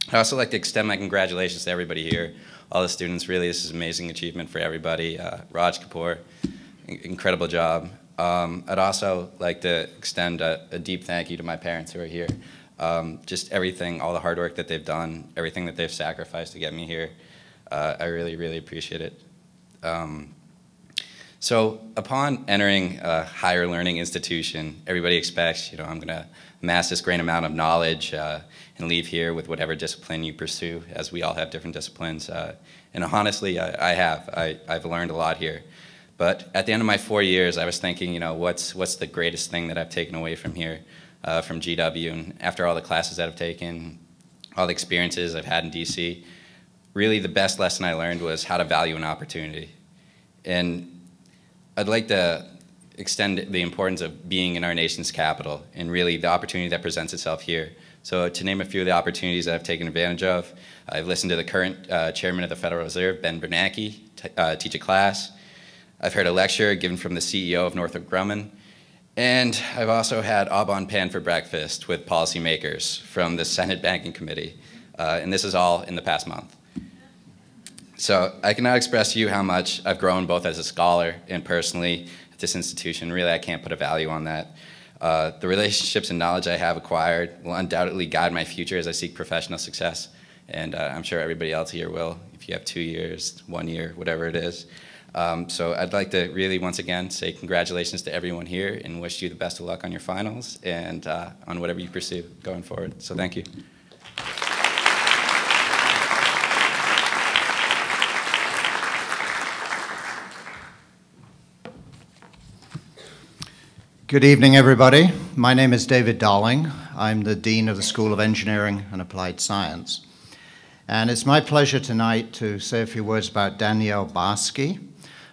I'd also like to extend my congratulations to everybody here, all the students. Really, this is an amazing achievement for everybody. Raj Kapoor, incredible job. I'd also like to extend a deep thank you to my parents who are here. Just everything, all the hard work that they've done, everything that they've sacrificed to get me here. I really, really appreciate it. So upon entering a higher learning institution, everybody expects, I'm going to amass this great amount of knowledge and leave here with whatever discipline you pursue, as we all have different disciplines. And honestly, I have. I've learned a lot here. But at the end of my 4 years, I was thinking, what's the greatest thing that I've taken away from here, from GW? And after all the classes that I've taken, all the experiences I've had in DC, really the best lesson I learned was how to value an opportunity. And I'd like to extend the importance of being in our nation's capital and really the opportunity that presents itself here. So to name a few of the opportunities that I've taken advantage of, I've listened to the current chairman of the Federal Reserve, Ben Bernanke, teach a class. I've heard a lecture given from the CEO of Northrop Grumman. And I've also had au bon pain for breakfast with policymakers from the Senate Banking Committee. And this is all in the past month. So I cannot express to you how much I've grown both as a scholar and personally at this institution. Really, I can't put a value on that. The relationships and knowledge I have acquired will undoubtedly guide my future as I seek professional success. And I'm sure everybody else here will, if you have 2 years, 1 year, whatever it is. So I'd like to really, once again, say congratulations to everyone here and wish you the best of luck on your finals and on whatever you pursue going forward. So thank you. Good evening, everybody. My name is David Darling. I'm the Dean of the School of Engineering and Applied Science. And it's my pleasure tonight to say a few words about Danielle Barsky.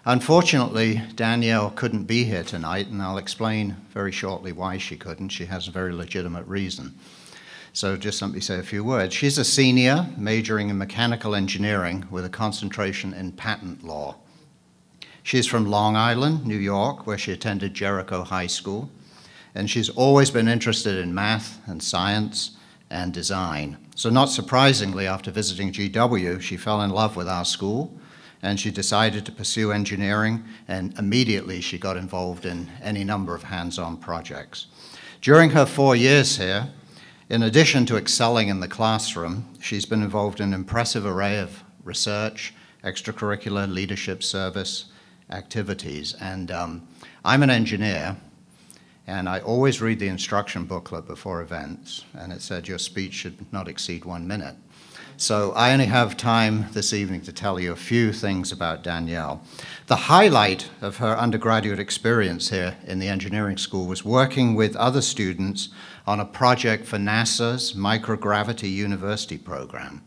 Unfortunately, Danielle couldn't be here tonight, and I'll explain very shortly why she couldn't. She has a very legitimate reason. So just let me say a few words. She's a senior majoring in mechanical engineering with a concentration in patent law. She's from Long Island, New York, where she attended Jericho High School, and she's always been interested in math and science and design. So not surprisingly, after visiting GW, she fell in love with our school, and she decided to pursue engineering, and immediately she got involved in any number of hands-on projects. During her 4 years here, in addition to excelling in the classroom, she's been involved in an impressive array of research, extracurricular, leadership, service activities. And I'm an engineer, And I always read the instruction booklet before events, and it said your speech should not exceed 1 minute. So I only have time this evening to tell you a few things about Danielle. The highlight of her undergraduate experience here in the engineering school was working with other students on a project for NASA's Microgravity University program.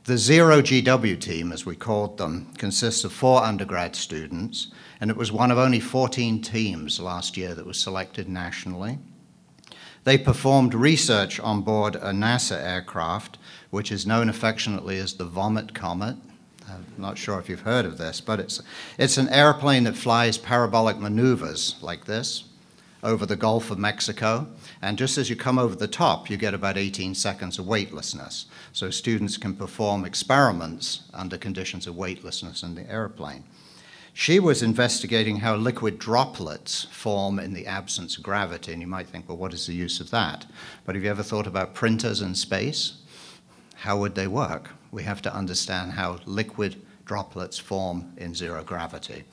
The Zero GW team, as we called them, consists of 4 undergrad students, and it was one of only 14 teams last year that was selected nationally. They performed research on board a NASA aircraft, which is known affectionately as the Vomit Comet. I'm not sure if you've heard of this, but it's an airplane that flies parabolic maneuvers like this over the Gulf of Mexico. And just as you come over the top, you get about 18 seconds of weightlessness. So students can perform experiments under conditions of weightlessness in the airplane. She was investigating how liquid droplets form in the absence of gravity. And you might think, well, what is the use of that? But have you ever thought about printers in space? How would they work? We have to understand how liquid droplets form in zero gravity.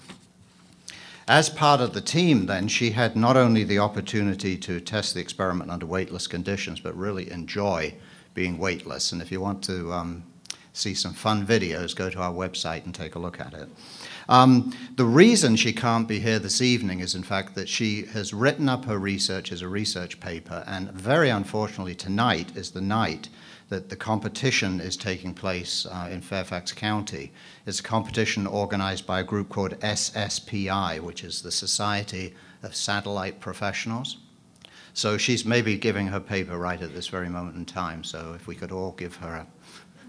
As part of the team, then, she had not only the opportunity to test the experiment under weightless conditions, but really enjoy being weightless. And if you want to see some fun videos, go to our website and take a look at it. The reason she can't be here this evening is, in fact, that she has written up her research as a research paper, and very unfortunately, tonight is the night that the competition is taking place in Fairfax County. It's a competition organized by a group called SSPI, which is the Society of Satellite Professionals. So she's maybe giving her paper right at this very moment in time, so if we could all give her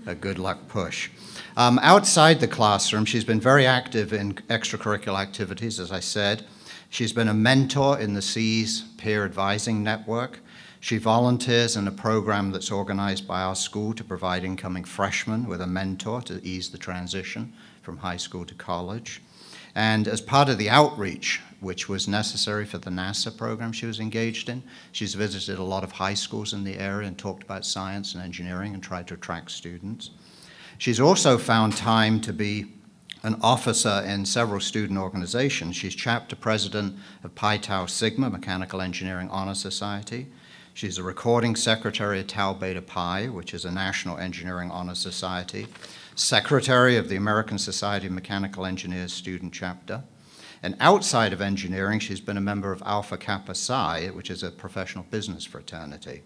a good luck push. Outside the classroom, she's been very active in extracurricular activities, as I said. She's been a mentor in the SEAS Peer Advising Network. She volunteers in a program that's organized by our school to provide incoming freshmen with a mentor to ease the transition from high school to college. And as part of the outreach, which was necessary for the NASA program she was engaged in, she's visited a lot of high schools in the area and talked about science and engineering and tried to attract students. She's also found time to be an officer in several student organizations. She's chapter president of Pi Tau Sigma Mechanical Engineering Honor Society. She's a recording secretary of Tau Beta Pi, which is a National Engineering Honor Society, secretary of the American Society of Mechanical Engineers student chapter. And outside of engineering, she's been a member of Alpha Kappa Psi, which is a professional business fraternity.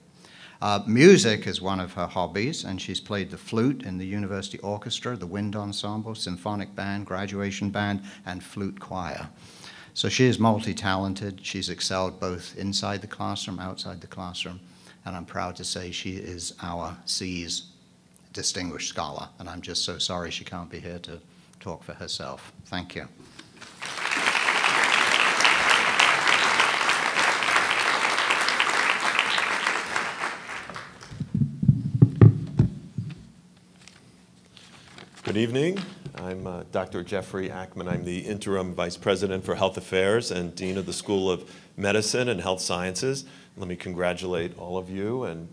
Music is one of her hobbies, and she's played the flute in the university orchestra, the wind ensemble, symphonic band, graduation band, and flute choir. So she is multi-talented. She's excelled both inside the classroom, outside the classroom, and I'm proud to say she is our SEAS Distinguished Scholar, and I'm just so sorry she can't be here to talk for herself. Thank you. Good evening. I'm Dr. Jeffrey Ackman. I'm the Interim Vice President for Health Affairs and Dean of the School of Medicine and Health Sciences. Let me congratulate all of you and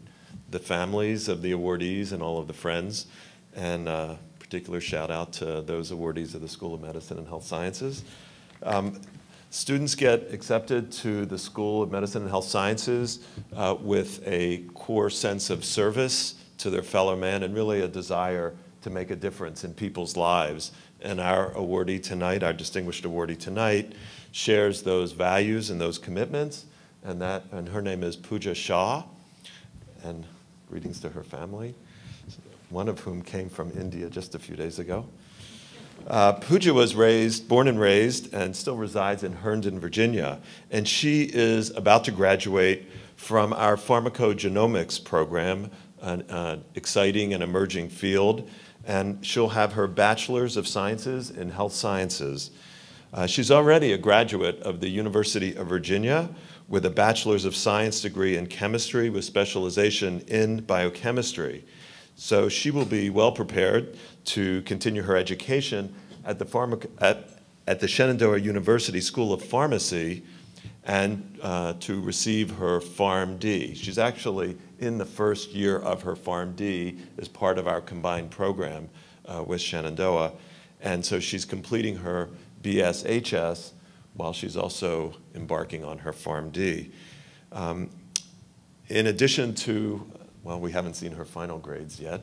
the families of the awardees and all of the friends, and a particular shout out to those awardees of the School of Medicine and Health Sciences. Students get accepted to the School of Medicine and Health Sciences with a core sense of service to their fellow man and really a desire to make a difference in people's lives. And our awardee tonight, our distinguished awardee tonight, shares those values and those commitments. And her name is Pooja Shah. And greetings to her family, one of whom came from India just a few days ago. Pooja was born and raised, and still resides in Herndon, Virginia. And she is about to graduate from our pharmacogenomics program, an exciting and emerging field. And she'll have her Bachelor's of Sciences in Health Sciences. She's already a graduate of the University of Virginia with a Bachelor's of Science degree in chemistry with specialization in biochemistry. So she will be well prepared to continue her education at the Shenandoah University School of Pharmacy and to receive her PharmD. She's actually in the first year of her PharmD as part of our combined program with Shenandoah. And so she's completing her BSHS while she's also embarking on her PharmD. In addition to, well, we haven't seen her final grades yet,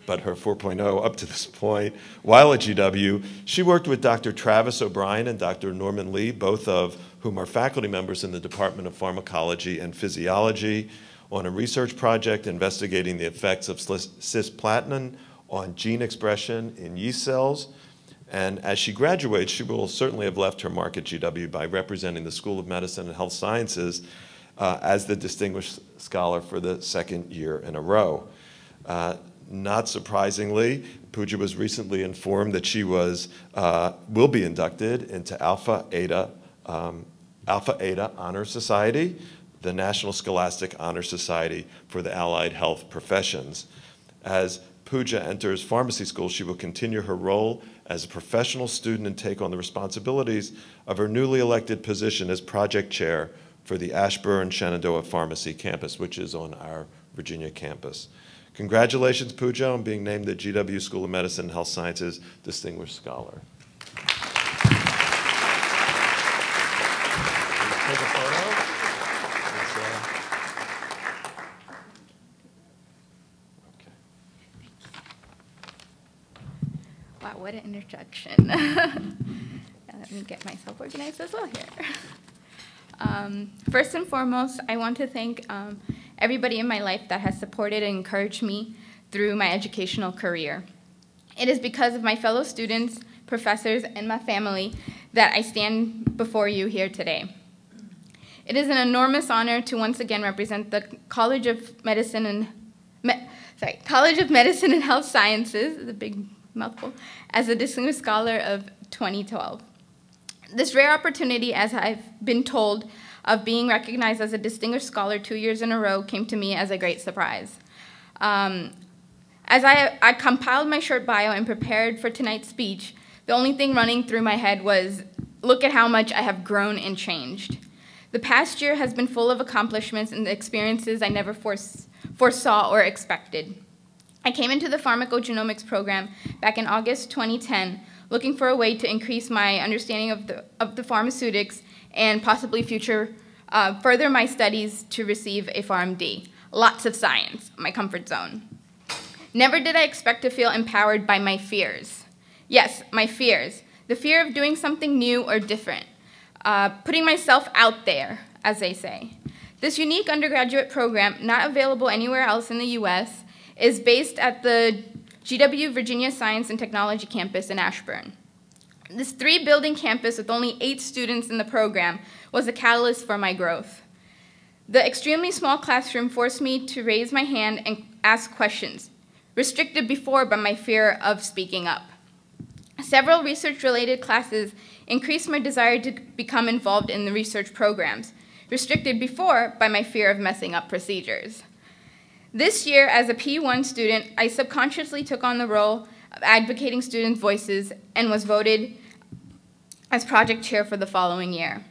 but her 4.0 up to this point, while at GW, she worked with Dr. Travis O'Brien and Dr. Norman Lee, both of whom are faculty members in the Department of Pharmacology and Physiology, on a research project investigating the effects of cisplatin on gene expression in yeast cells. And as she graduates, she will certainly have left her mark at GW by representing the School of Medicine and Health Sciences as the Distinguished Scholar for the second year in a row. Not surprisingly, Pooja was recently informed that she will be inducted into Alpha Eta Honor Society, the National Scholastic Honor Society for the Allied Health Professions. As Pooja enters pharmacy school, she will continue her role as a professional student and take on the responsibilities of her newly elected position as project chair for the Ashburn-Shenandoah Pharmacy Campus, which is on our Virginia campus. Congratulations, Pooja, on being named the GW School of Medicine and Health Sciences Distinguished Scholar. Take a photo. Wow, what an introduction. Let me get myself organized as well here. First and foremost, I want to thank everybody in my life that has supported and encouraged me through my educational career. It is because of my fellow students, professors, and my family that I stand before you here today. It is an enormous honor to once again represent the College of Medicine and Health Sciences, the big mouthful, as a Distinguished Scholar of 2012. This rare opportunity, as I've been told, of being recognized as a Distinguished Scholar 2 years in a row came to me as a great surprise. As I compiled my short bio and prepared for tonight's speech, the only thing running through my head was, look at how much I have grown and changed. The past year has been full of accomplishments and experiences I never foresaw or expected. I came into the pharmacogenomics program back in August 2010, looking for a way to increase my understanding of the pharmaceutics and possibly further my studies to receive a PharmD. Lots of science, my comfort zone. Never did I expect to feel empowered by my fears. Yes, my fears. The fear of doing something new or different. Putting myself out there, as they say. This unique undergraduate program, not available anywhere else in the US, is based at the GW Virginia Science and Technology campus in Ashburn. This 3-building campus with only 8 students in the program was a catalyst for my growth. The extremely small classroom forced me to raise my hand and ask questions, restricted before by my fear of speaking up. Several research-related classes increased my desire to become involved in the research programs, restricted before by my fear of messing up procedures. This year, as a P1 student, I subconsciously took on the role of advocating students' voices and was voted as project chair for the following year.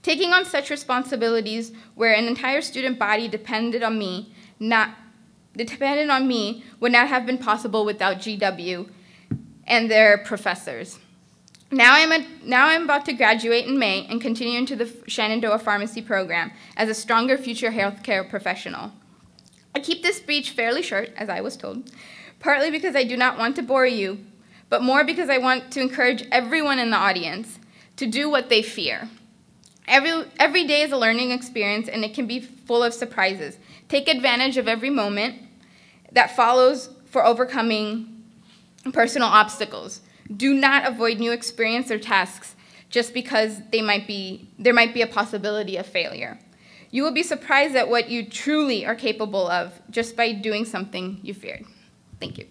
Taking on such responsibilities where an entire student body depended on me would not have been possible without GW and their professors. Now I'm about to graduate in May and continue into the Shenandoah Pharmacy program as a stronger future healthcare professional. I keep this speech fairly short, as I was told, partly because I do not want to bore you, but more because I want to encourage everyone in the audience to do what they fear. Every day is a learning experience, and it can be full of surprises. Take advantage of every moment that follows for overcoming personal obstacles. Do not avoid new experience or tasks just because there might be a possibility of failure. You will be surprised at what you truly are capable of just by doing something you feared. Thank you.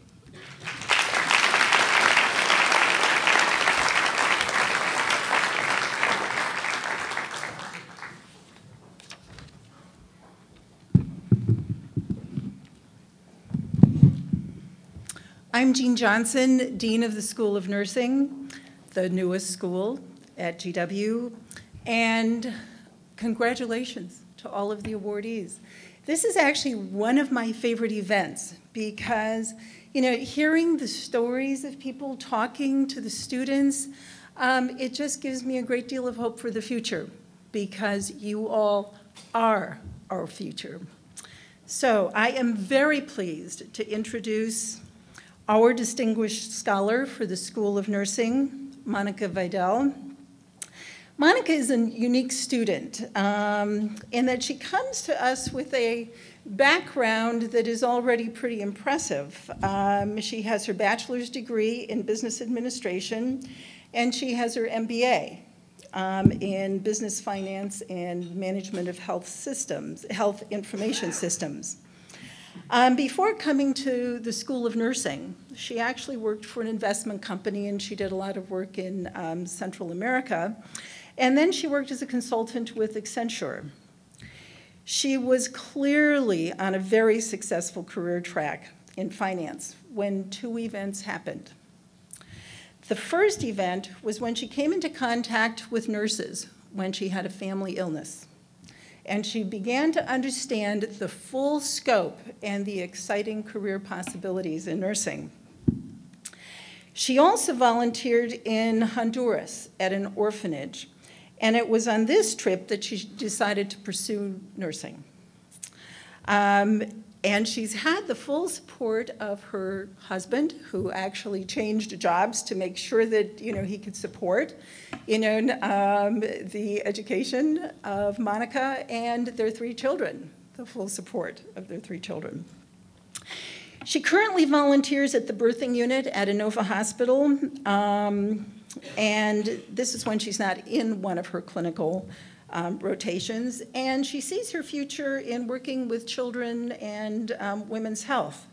I'm Jean Johnson, Dean of the School of Nursing, the newest school at GW, and congratulations to all of the awardees. This is actually one of my favorite events because, hearing the stories of people talking to the students, It just gives me a great deal of hope for the future because you all are our future. So I am very pleased to introduce our distinguished scholar for the School of Nursing, Monica Vidal. Monica is a unique student in that she comes to us with a background that is already pretty impressive. She has her bachelor's degree in business administration, and she has her MBA in business finance and management of health systems, health information systems. Before coming to the School of Nursing, she actually worked for an investment company, and she did a lot of work in Central America. And then she worked as a consultant with Accenture. She was clearly on a very successful career track in finance when two events happened. The first event was when she came into contact with nurses when she had a family illness. And she began to understand the full scope and the exciting career possibilities in nursing. She also volunteered in Honduras at an orphanage. And it was on this trip that she decided to pursue nursing. And she's had the full support of her husband, who actually changed jobs to make sure that he could support the education of Monica and their 3 children, the full support of their 3 children. She currently volunteers at the birthing unit at Inova Hospital. And this is when she's not in one of her clinical rotations. And she sees her future in working with children and women's health.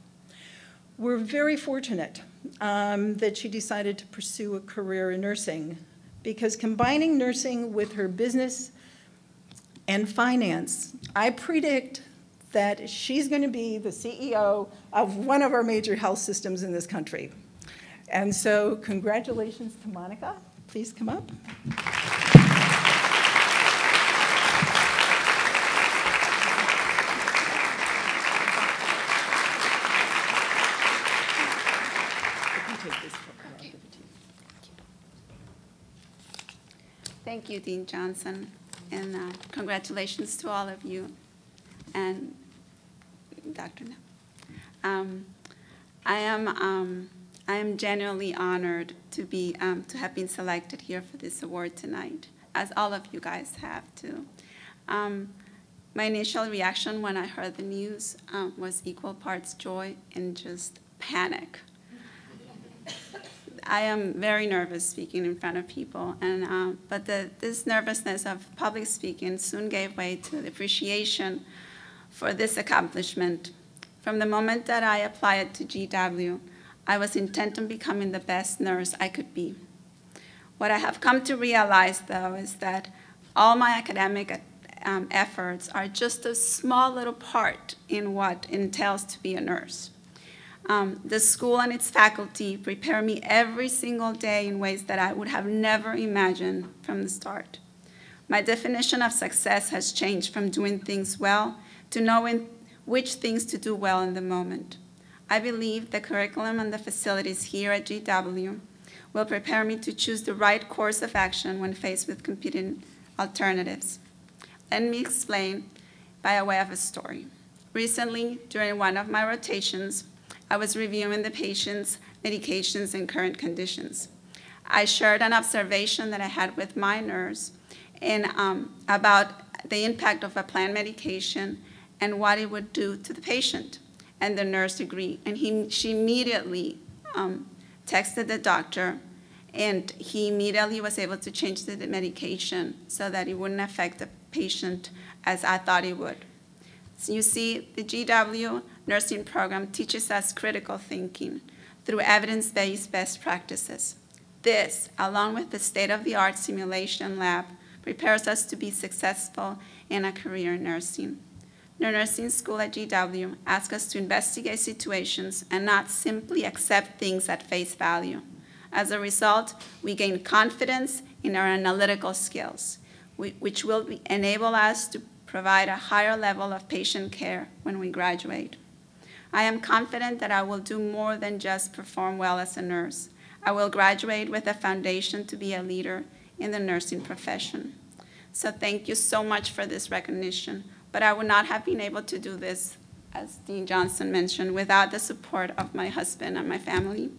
We're very fortunate that she decided to pursue a career in nursing, because combining nursing with her business and finance, I predict that she's going to be the CEO of one of our major health systems in this country. And so congratulations to Monica. Please come up. Thank you, Dean Johnson, and congratulations to all of you and Dr. No. I am genuinely honored to have been selected here for this award tonight, as all of you guys have too. My initial reaction when I heard the news was equal parts joy and just panic. I am very nervous speaking in front of people, but this nervousness of public speaking soon gave way to the appreciation for this accomplishment. From the moment that I applied to GW, I was intent on becoming the best nurse I could be. What I have come to realize, though, is that all my academic efforts are just a small little part in what it entails to be a nurse. The school and its faculty prepare me every single day in ways that I would have never imagined from the start. My definition of success has changed from doing things well to knowing which things to do well in the moment. I believe the curriculum and the facilities here at GW will prepare me to choose the right course of action when faced with competing alternatives. Let me explain by a way of a story. Recently, during one of my rotations, I was reviewing the patient's medications and current conditions. I shared an observation that I had with my nurse about the impact of a planned medication and what it would do to the patient. And the nurse agreed. And she immediately texted the doctor, and he immediately was able to change the medication so that it wouldn't affect the patient as I thought it would. So you see, the GW nursing program teaches us critical thinking through evidence-based best practices. This, along with the state-of-the-art simulation lab, prepares us to be successful in a career in nursing. The nursing school at GW asks us to investigate situations and not simply accept things at face value. As a result, we gain confidence in our analytical skills, which will enable us to provide a higher level of patient care when we graduate. I am confident that I will do more than just perform well as a nurse. I will graduate with a foundation to be a leader in the nursing profession. So thank you so much for this recognition. But I would not have been able to do this, as Dean Johnson mentioned, without the support of my husband and my family,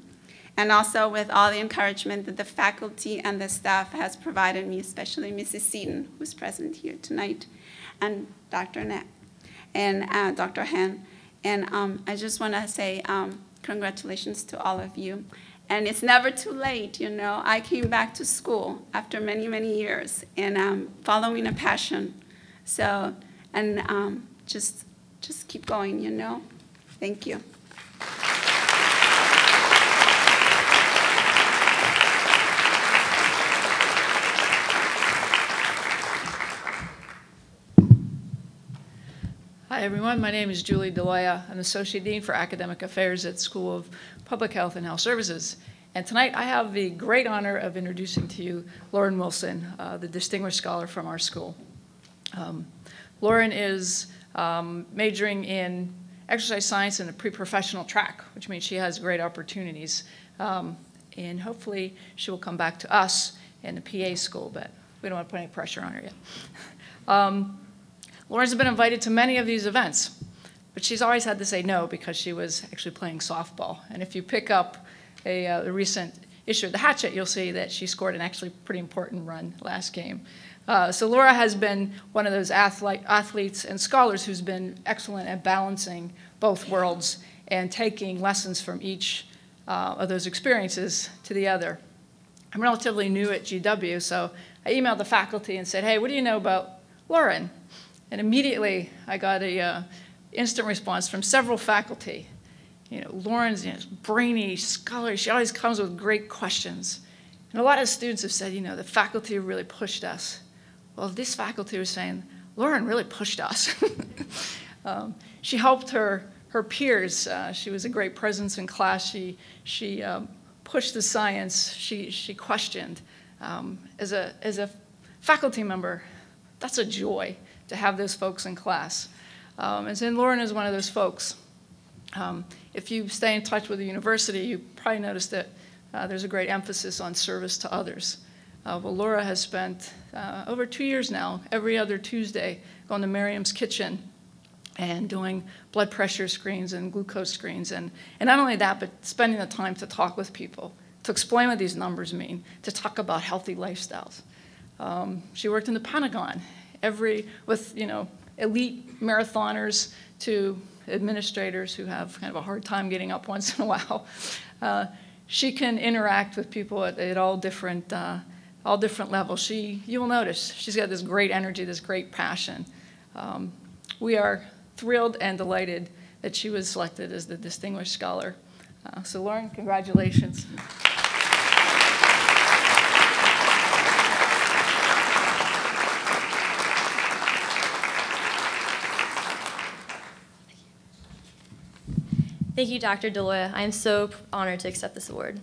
and also with all the encouragement that the faculty and the staff has provided me, especially Mrs. Seaton, who's present here tonight, and Dr. Knapp, and Dr. Han. And I just want to say congratulations to all of you. And it's never too late, you know. I came back to school after many, many years, and following a passion. So, and just keep going, you know. Thank you. Hi, everyone. My name is Julie Deloya. I'm Associate Dean for Academic Affairs at School of Public Health and Health Services. And tonight I have the great honor of introducing to you Lauren Wilson, the Distinguished Scholar from our school. Lauren is majoring in exercise science in a pre-professional track, which means she has great opportunities. And hopefully she will come back to us in the PA school, but we don't want to put any pressure on her yet. Lauren's been invited to many of these events, but she's always had to say no because she was actually playing softball. And if you pick up a recent issue of the Hatchet, you'll see that she scored an actually pretty important run last game. So Laura has been one of those athletes and scholars who's been excellent at balancing both worlds and taking lessons from each of those experiences to the other. I'm relatively new at GW, so I emailed the faculty and said, hey, what do you know about Lauren? And immediately I got a instant response from several faculty. You know, Lauren's brainy, scholarly, she always comes with great questions. And a lot of students have said, you know, the faculty really pushed us. Well, this faculty was saying, Lauren really pushed us. She helped her peers. She was a great presence in class. She pushed the science. She questioned. As a faculty member, that's a joy to have those folks in class. And then Lauren is one of those folks. If you stay in touch with the university, you probably notice that there's a great emphasis on service to others. Well, Laura has spent over 2 years now, every other Tuesday, going to Miriam's Kitchen and doing blood pressure screens and glucose screens. And not only that, but spending the time to talk with people, to explain what these numbers mean, to talk about healthy lifestyles. She worked in the Pentagon, with elite marathoners to administrators who have kind of a hard time getting up once in a while. She can interact with people at all different levels. You will notice she's got this great energy, this great passion. We are thrilled and delighted that she was selected as the Distinguished Scholar. So Lauren, congratulations. Thank you, Dr. Deloya. I am so honored to accept this award.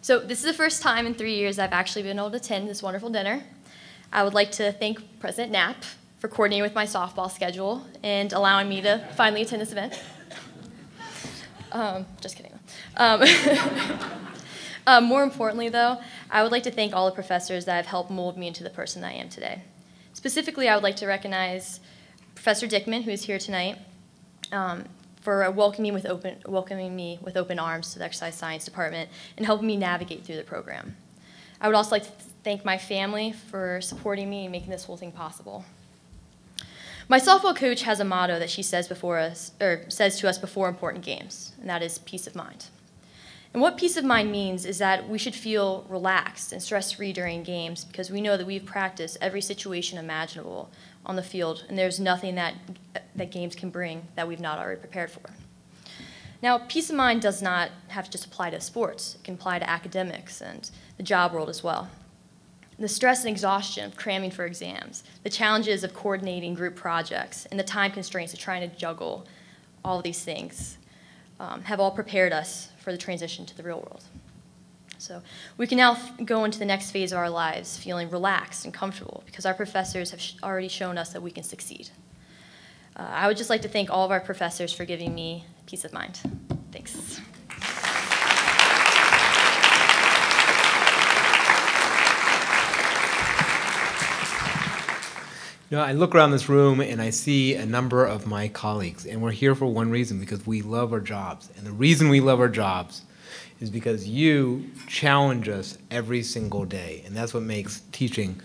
So this is the first time in 3 years I've actually been able to attend this wonderful dinner. I would like to thank President Knapp for coordinating with my softball schedule and allowing me to finally attend this event. Just kidding. More importantly, though, I would like to thank all the professors that have helped mold me into the person I am today. Specifically, I would like to recognize Professor Dickman, who is here tonight, for welcoming me with open arms to the exercise science department and helping me navigate through the program. I would also like to thank my family for supporting me and making this whole thing possible. My softball coach has a motto that she says to us before important games, and that is peace of mind. And what peace of mind means is that we should feel relaxed and stress-free during games because we know that we've practiced every situation imaginable on the field, and there's nothing that games can bring that we've not already prepared for. Now, peace of mind does not have to just apply to sports. It can apply to academics and the job world as well. The stress and exhaustion of cramming for exams, the challenges of coordinating group projects, and the time constraints of trying to juggle all of these things have all prepared us for the transition to the real world. So we can now go into the next phase of our lives feeling relaxed and comfortable because our professors have already shown us that we can succeed. I would just like to thank all of our professors for giving me peace of mind. Thanks. You know, I look around this room and I see a number of my colleagues, and we're here for one reason, because we love our jobs. And the reason we love our jobs is because you challenge us every single day, and that's what makes teaching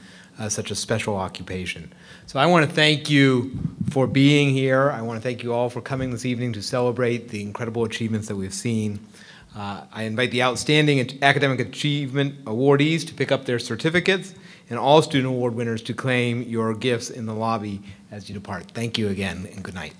such a special occupation. So I want to thank you for being here. I want to thank you all for coming this evening to celebrate the incredible achievements that we've seen. I invite the Outstanding Academic Achievement Awardees to pick up their certificates, and all student award winners to claim your gifts in the lobby as you depart. Thank you again, and good night.